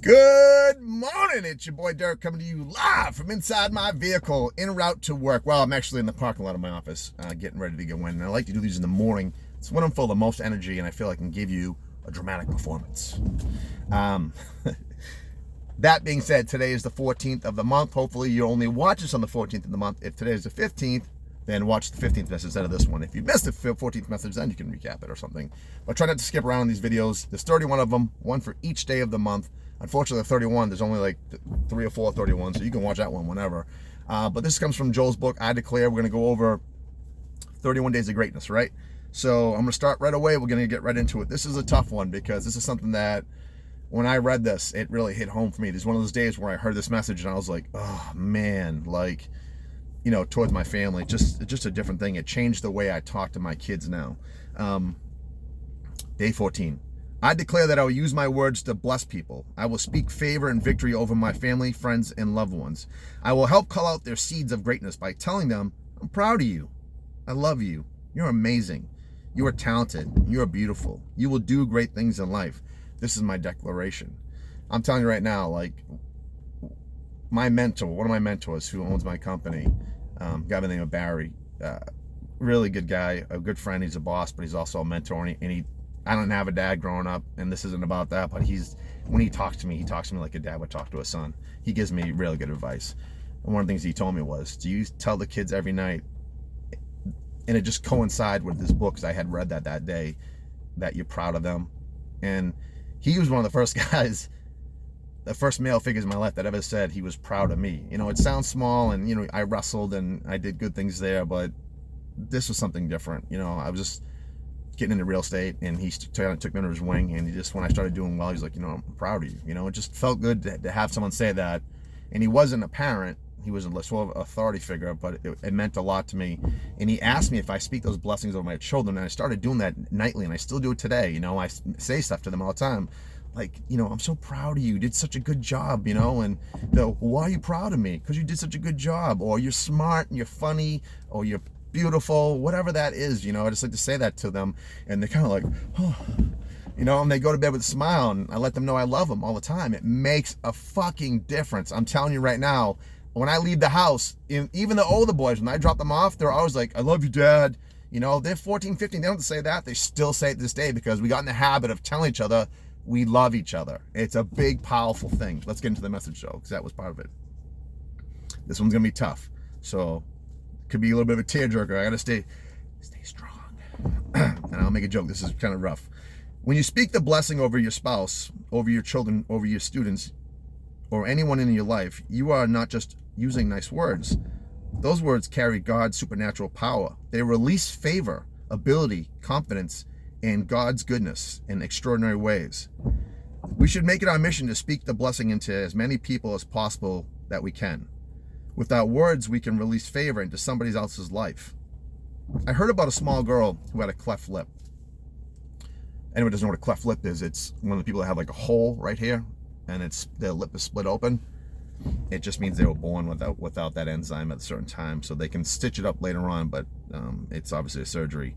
Good morning, it's your boy Deric coming to you live from inside my vehicle en route to work. Well, I'm actually in the parking lot of my office getting ready to go in. And I like to do these in the morning. It's when I'm full of the most energy and I feel I can give you a dramatic performance. That being said, today is the 14th of the month. Hopefully you only watch this on the 14th of the month. If today is the 15th, then watch the 15th message instead of this one. If you missed the 14th message, then you can recap it or something. But try not to skip around these videos. There's 31 of them, one for each day of the month. Unfortunately, 31, there's only like 3 or 4 31, so you can watch that one whenever. But this comes from Joel's book, I Declare. We're going to go over 31 Days of Greatness, right? So I'm going to start right away. We're going to get right into it. This is a tough one because this is something that when I read this, it really hit home for me. There's one of those days where I heard this message and I was like, oh, man, like, you know, towards my family, just a different thing. It changed the way I talk to my kids now. Day 14. I declare that I will use my words to bless people. I will speak favor and victory over my family, friends, and loved ones. I will help call out their seeds of greatness by telling them, I'm proud of you. I love you. You're amazing. You are talented. You are beautiful. You will do great things in life. This is my declaration. I'm telling you right now, like, my mentor, one of my mentors who owns my company, guy by the name of Barry, really good guy, a good friend. He's a boss, but he's also a mentor, and I don't have a dad growing up, and this isn't about that, but when he talks to me like a dad would talk to a son. He gives me really good advice. And one of the things he told me was, do you tell the kids every night, and it just coincided with this book, because I had read that day, that you're proud of them. And he was one of the first guys, the first male figures in my life that ever said he was proud of me. You know, it sounds small, and, you know, I wrestled and I did good things there, but this was something different. You know, I was just getting into real estate, and he took me under his wing, and when I started doing well, he's like, you know, I'm proud of you. You know, it just felt good to have someone say that. And he wasn't a parent, he was a sort of authority figure, but it meant a lot to me. And he asked me if I speak those blessings over my children, and I started doing that nightly, and I still do it today. You know, I say stuff to them all the time, like, you know, I'm so proud of you. You did such a good job, you know, and why are you proud of me? Because you did such a good job, or you're smart, and you're funny, or you're beautiful, whatever that is, you know. I just like to say that to them, and they're kind of like, oh, you know, and they go to bed with a smile, and I let them know I love them all the time. It makes a fucking difference. I'm telling you right now, when I leave the house, even the older boys, when I drop them off, they're always like, I love you, Dad. You know, they're 14, 15, they don't say that. They still say it this day, because we got in the habit of telling each other we love each other. It's a big, powerful thing. Let's get into the message, though, because that was part of it. This one's gonna be tough, so could be a little bit of a tearjerker. I gotta stay strong. And I'll make a joke. This is kind of rough. When you speak the blessing over your spouse, over your children, over your students, or anyone in your life, you are not just using nice words. Those words carry God's supernatural power. They release favor, ability, confidence, and God's goodness in extraordinary ways. We should make it our mission to speak the blessing into as many people as possible that we can. With our words, we can release favor into somebody else's life. I heard about a small girl who had a cleft lip. Anyone doesn't know what a cleft lip is? It's one of the people that have like a hole right here, and their lip is split open. It just means they were born without that enzyme at a certain time, so they can stitch it up later on, but it's obviously a surgery.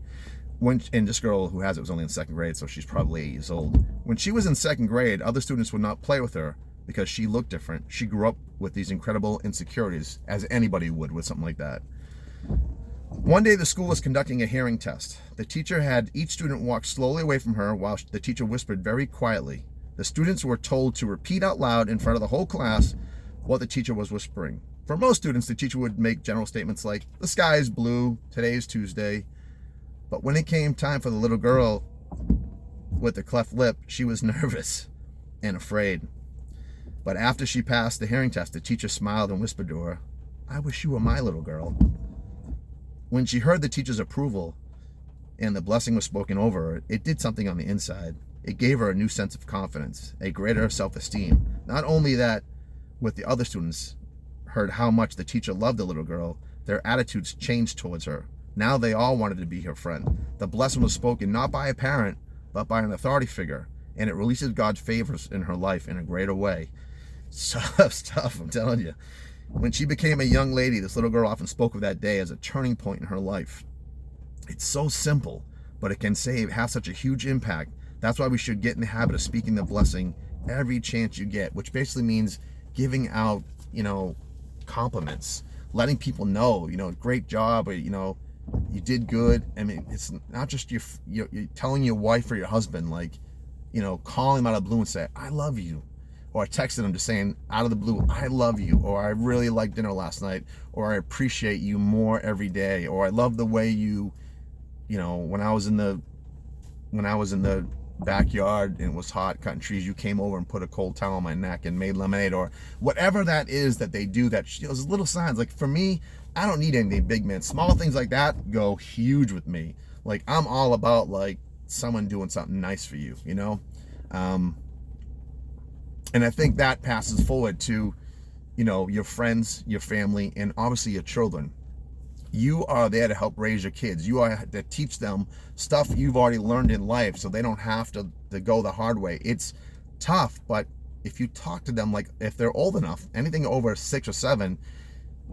And this girl who has it was only in 2nd grade, so she's probably 8 years old. When she was in 2nd grade, other students would not play with her because she looked different. She grew up with these incredible insecurities, as anybody would with something like that. One day, the school was conducting a hearing test. The teacher had each student walk slowly away from her while the teacher whispered very quietly. The students were told to repeat out loud in front of the whole class what the teacher was whispering. For most students, the teacher would make general statements like, the sky is blue, today is Tuesday. But when it came time for the little girl with the cleft lip, she was nervous and afraid. But after she passed the hearing test, the teacher smiled and whispered to her, I wish you were my little girl. When she heard the teacher's approval and the blessing was spoken over her, it did something on the inside. It gave her a new sense of confidence, a greater self-esteem. Not only that, with the other students heard how much the teacher loved the little girl, their attitudes changed towards her. Now they all wanted to be her friend. The blessing was spoken not by a parent, but by an authority figure, and it releases God's favors in her life in a greater way. Stuff, I'm telling you. When she became a young lady, this little girl often spoke of that day as a turning point in her life. It's so simple, but it can have such a huge impact. That's why we should get in the habit of speaking the blessing every chance you get, which basically means giving out, compliments, letting people know, great job, or, you did good. I mean, it's not just you're telling your wife or your husband, like, calling them out of the blue and say, I love you. Or I texted them just saying out of the blue, I love you, or I really liked dinner last night, or I appreciate you more every day, or I love the way you, when I was in the backyard and it was hot cutting trees, you came over and put a cold towel on my neck and made lemonade, or whatever that is that they do, that those little signs. Like, for me, I don't need anything big, man. Small things like that go huge with me. Like, I'm all about, like, someone doing something nice for you, and I think that passes forward to, your friends, your family, and obviously your children. You are there to help raise your kids. You are to teach them stuff you've already learned in life, so they don't have to go the hard way. It's tough, but if you talk to them, like, if they're old enough, anything over 6 or 7,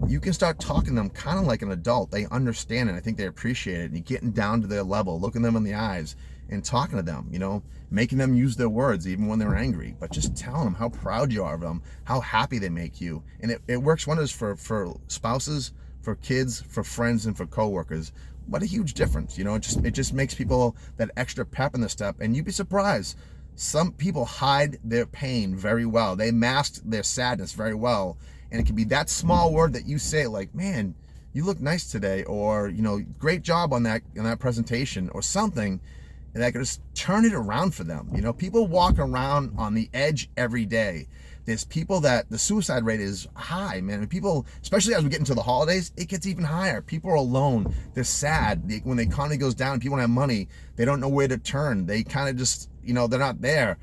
you can start talking to them kind of like an adult. They understand it. I think they appreciate it. And you're getting down to their level, looking them in the eyes and talking to them, making them use their words even when they're angry, but just telling them how proud you are of them, how happy they make you. And it works wonders for spouses, for kids, for friends, and for coworkers. What a huge difference. It just makes people that extra pep in the step. And you'd be surprised. Some people hide their pain very well. They mask their sadness very well. And it can be that small word that you say, like, man, you look nice today, or, great job on that presentation, or something, and that can just turn it around for them. People walk around on the edge every day. There's people that the suicide rate is high, man. And people, especially as we get into the holidays, it gets even higher. People are alone. They're sad. When the economy goes down, people don't have money. They don't know where to turn. They kind of just, they're not there.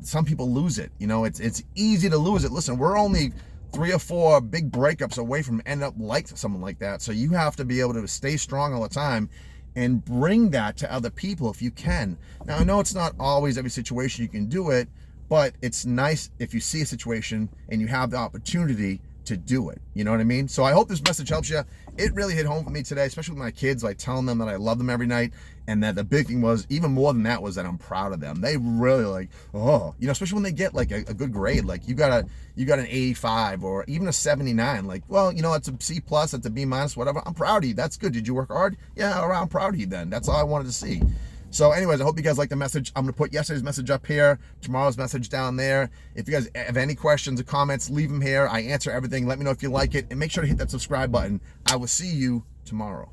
Some people lose it. It's easy to lose it. Listen, we're only 3 or 4 big breakups away from end up like someone like that. So you have to be able to stay strong all the time and bring that to other people if you can. Now, I know it's not always every situation you can do it, but it's nice if you see a situation and you have the opportunity to do it. You know what I mean? So I hope this message helps you. It really hit home for me today, especially with my kids, like telling them that I love them every night. And that the big thing was, even more than that, was that I'm proud of them. They really like, especially when they get like a good grade, like you got an 85 or even a 79, like, well, it's a C+, it's a B-, whatever. I'm proud of you. That's good. Did you work hard? Yeah, all right, I'm proud of you then. That's all I wanted to see. So anyways, I hope you guys like the message. I'm going to put yesterday's message up here, tomorrow's message down there. If you guys have any questions or comments, leave them here. I answer everything. Let me know if you like it, and make sure to hit that subscribe button. I will see you tomorrow.